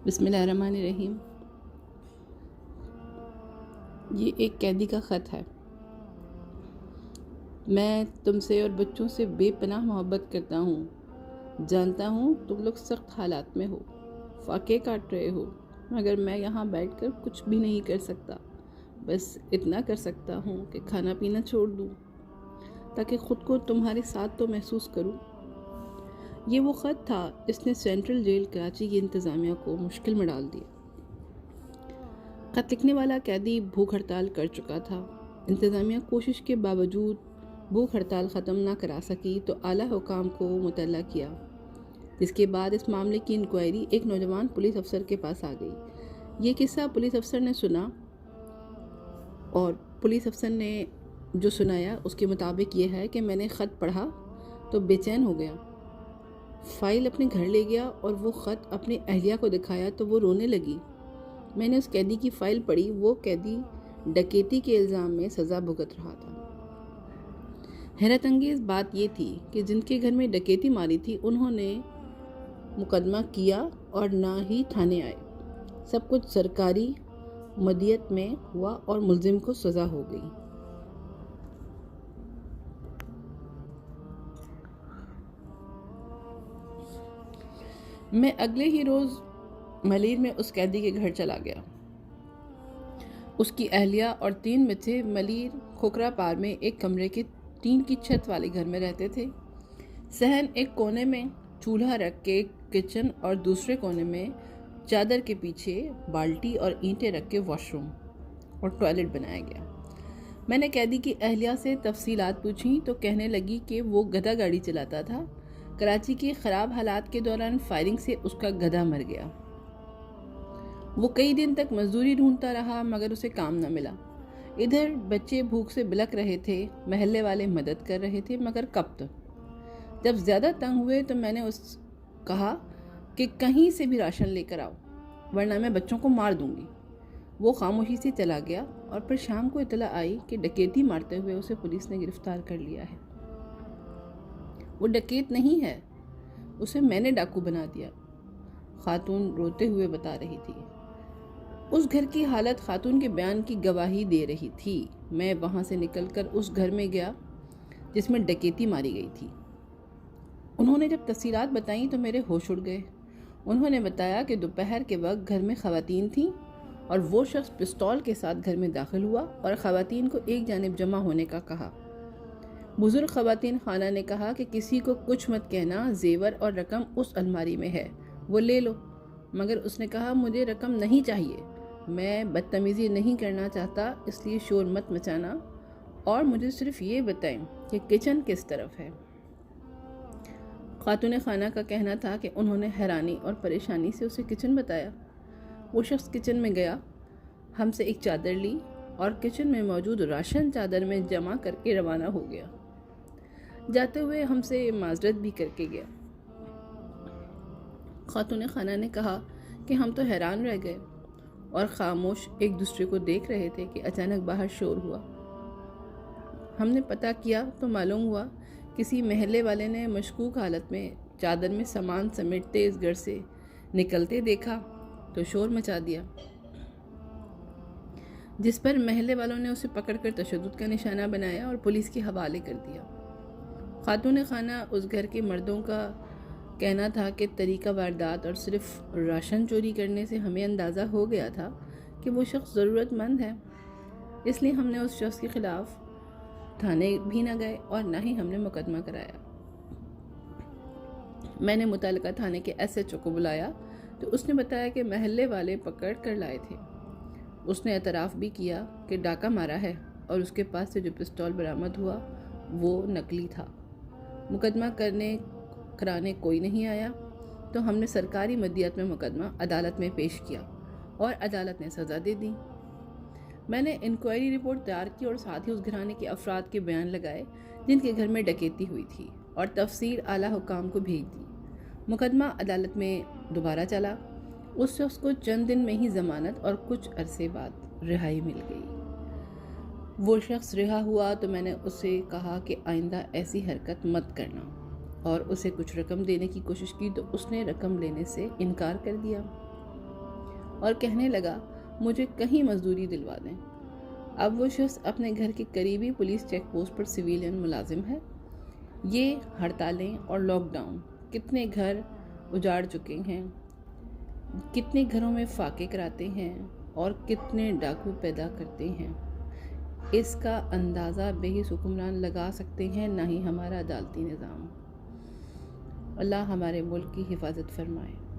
بسم اللہ الرحمن الرحیم۔ یہ ایک قیدی کا خط ہے۔ میں تم سے اور بچوں سے بے پناہ محبت کرتا ہوں۔ جانتا ہوں تم لوگ سخت حالات میں ہو، فاقے کاٹ رہے ہو، مگر میں یہاں بیٹھ کر کچھ بھی نہیں کر سکتا۔ بس اتنا کر سکتا ہوں کہ کھانا پینا چھوڑ دوں تاکہ خود کو تمہارے ساتھ تو محسوس کروں۔ یہ وہ خط تھا جس نے سینٹرل جیل کراچی کی انتظامیہ کو مشکل میں ڈال دیا۔ خط لکھنے والا قیدی بھوک ہڑتال کر چکا تھا۔ انتظامیہ کوشش کے باوجود بھوک ہڑتال ختم نہ کرا سکی تو اعلیٰ حکام کو مطلع کیا، جس کے بعد اس معاملے کی انکوائری ایک نوجوان پولیس افسر کے پاس آ گئی۔ یہ قصہ پولیس افسر نے سنا اور پولیس افسر نے جو سنایا اس کے مطابق یہ ہے کہ میں نے خط پڑھا تو بے چین ہو گیا، فائل اپنے گھر لے گیا اور وہ خط اپنی اہلیہ کو دکھایا تو وہ رونے لگی۔ میں نے اس قیدی کی فائل پڑھی۔ وہ قیدی ڈکیتی کے الزام میں سزا بھگت رہا تھا۔ حیرت انگیز بات یہ تھی کہ جن کے گھر میں ڈکیتی ماری تھی انہوں نے مقدمہ کیا اور نہ ہی تھانے آئے۔ سب کچھ سرکاری مدیت میں ہوا اور ملزم کو سزا ہو گئی۔ میں اگلے ہی روز ملیر میں اس قیدی کے گھر چلا گیا۔ اس کی اہلیہ اور 3 بچے ملیر کھوکھرا پار میں ایک کمرے کے 3 کی چھت والے گھر میں رہتے تھے۔ صحن ایک کونے میں چولہا رکھ کے کچن اور دوسرے کونے میں چادر کے پیچھے بالٹی اور اینٹیں رکھ کے واش روم اور ٹوائلٹ بنایا گیا۔ میں نے قیدی کی اہلیہ سے تفصیلات پوچھیں تو کہنے لگی کہ وہ گدھا گاڑی چلاتا تھا۔ کراچی کے خراب حالات کے دوران فائرنگ سے اس کا گدھا مر گیا۔ وہ کئی دن تک مزدوری ڈھونڈتا رہا مگر اسے کام نہ ملا۔ ادھر بچے بھوک سے بلک رہے تھے، محلے والے مدد کر رہے تھے مگر کب تک؟ جب زیادہ تنگ ہوئے تو میں نے کہا کہ کہیں سے بھی راشن لے کر آؤ ورنہ میں بچوں کو مار دوں گی۔ وہ خاموشی سے چلا گیا اور پھر شام کو اطلاع آئی کہ ڈکیتی مارتے ہوئے اسے پولیس نے گرفتار کر لیا ہے۔ وہ ڈکیت نہیں ہے، اسے میں نے ڈاکو بنا دیا، خاتون روتے ہوئے بتا رہی تھی۔ اس گھر کی حالت خاتون کے بیان کی گواہی دے رہی تھی۔ میں وہاں سے نکل کر اس گھر میں گیا جس میں ڈکیتی ماری گئی تھی۔ انہوں نے جب تفصیلات بتائیں تو میرے ہوش اڑ گئے۔ انہوں نے بتایا کہ دوپہر کے وقت گھر میں خواتین تھیں اور وہ شخص پستول کے ساتھ گھر میں داخل ہوا اور خواتین کو ایک جانب جمع ہونے کا کہا۔ بزرگ خواتین خانہ نے کہا کہ کسی کو کچھ مت کہنا، زیور اور رقم اس الماری میں ہے، وہ لے لو، مگر اس نے کہا مجھے رقم نہیں چاہیے، میں بدتمیزی نہیں کرنا چاہتا، اس لیے شور مت مچانا اور مجھے صرف یہ بتائیں کہ کچن کس طرف ہے۔ خاتون خانہ کا کہنا تھا کہ انہوں نے حیرانی اور پریشانی سے اسے کچن بتایا۔ وہ شخص کچن میں گیا، ہم سے ایک چادر لی اور کچن میں موجود راشن چادر میں جمع کر کے روانہ ہو گیا۔ جاتے ہوئے ہم سے معذرت بھی کر کے گیا۔ خاتون خانہ نے کہا کہ ہم تو حیران رہ گئے اور خاموش ایک دوسرے کو دیکھ رہے تھے کہ اچانک باہر شور ہوا۔ ہم نے پتہ کیا تو معلوم ہوا کسی محلے والے نے مشکوک حالت میں چادر میں سامان سمیٹتے اس گھر سے نکلتے دیکھا تو شور مچا دیا، جس پر محلے والوں نے اسے پکڑ کر تشدد کا نشانہ بنایا اور پولیس کے حوالے کر دیا۔ خاتون خانہ اس گھر کے مردوں کا کہنا تھا کہ طریقہ واردات اور صرف راشن چوری کرنے سے ہمیں اندازہ ہو گیا تھا کہ وہ شخص ضرورت مند ہے، اس لیے ہم نے اس شخص کے خلاف تھانے بھی نہ گئے اور نہ ہی ہم نے مقدمہ کرایا۔ میں نے متعلقہ تھانے کے ایس ایچ او کو بلایا تو اس نے بتایا کہ محلے والے پکڑ کر لائے تھے۔ اس نے اعتراف بھی کیا کہ ڈاکہ مارا ہے اور اس کے پاس سے جو پستول برآمد ہوا وہ نقلی تھا۔ مقدمہ کرانے کوئی نہیں آیا تو ہم نے سرکاری مدیت میں مقدمہ عدالت میں پیش کیا اور عدالت نے سزا دے دی۔ میں نے انکوائری رپورٹ تیار کی اور ساتھ ہی اس گھرانے کے افراد کے بیان لگائے جن کے گھر میں ڈکیتی ہوئی تھی اور تفصیل اعلیٰ حکام کو بھیج دی۔ مقدمہ عدالت میں دوبارہ چلا۔ اس شخص کو چند دن میں ہی ضمانت اور کچھ عرصے بعد رہائی مل گئی۔ وہ شخص رہا ہوا تو میں نے اسے کہا کہ آئندہ ایسی حرکت مت کرنا اور اسے کچھ رقم دینے کی کوشش کی تو اس نے رقم لینے سے انکار کر دیا۔ اور کہنے لگا مجھے کہیں مزدوری دلوا دیں۔ اب وہ شخص اپنے گھر کے قریبی پولیس چیک پوسٹ پر سویلین ملازم ہے۔ یہ ہڑتالیں اور لاک ڈاؤن کتنے گھر اجاڑ چکے ہیں، کتنے گھروں میں فاقے کراتے ہیں اور کتنے ڈاکو پیدا کرتے ہیں، اس کا اندازہ بے حس حکمران لگا سکتے ہیں، نہ ہی ہمارا عدالتی نظام۔ اللہ ہمارے ملک کی حفاظت فرمائے۔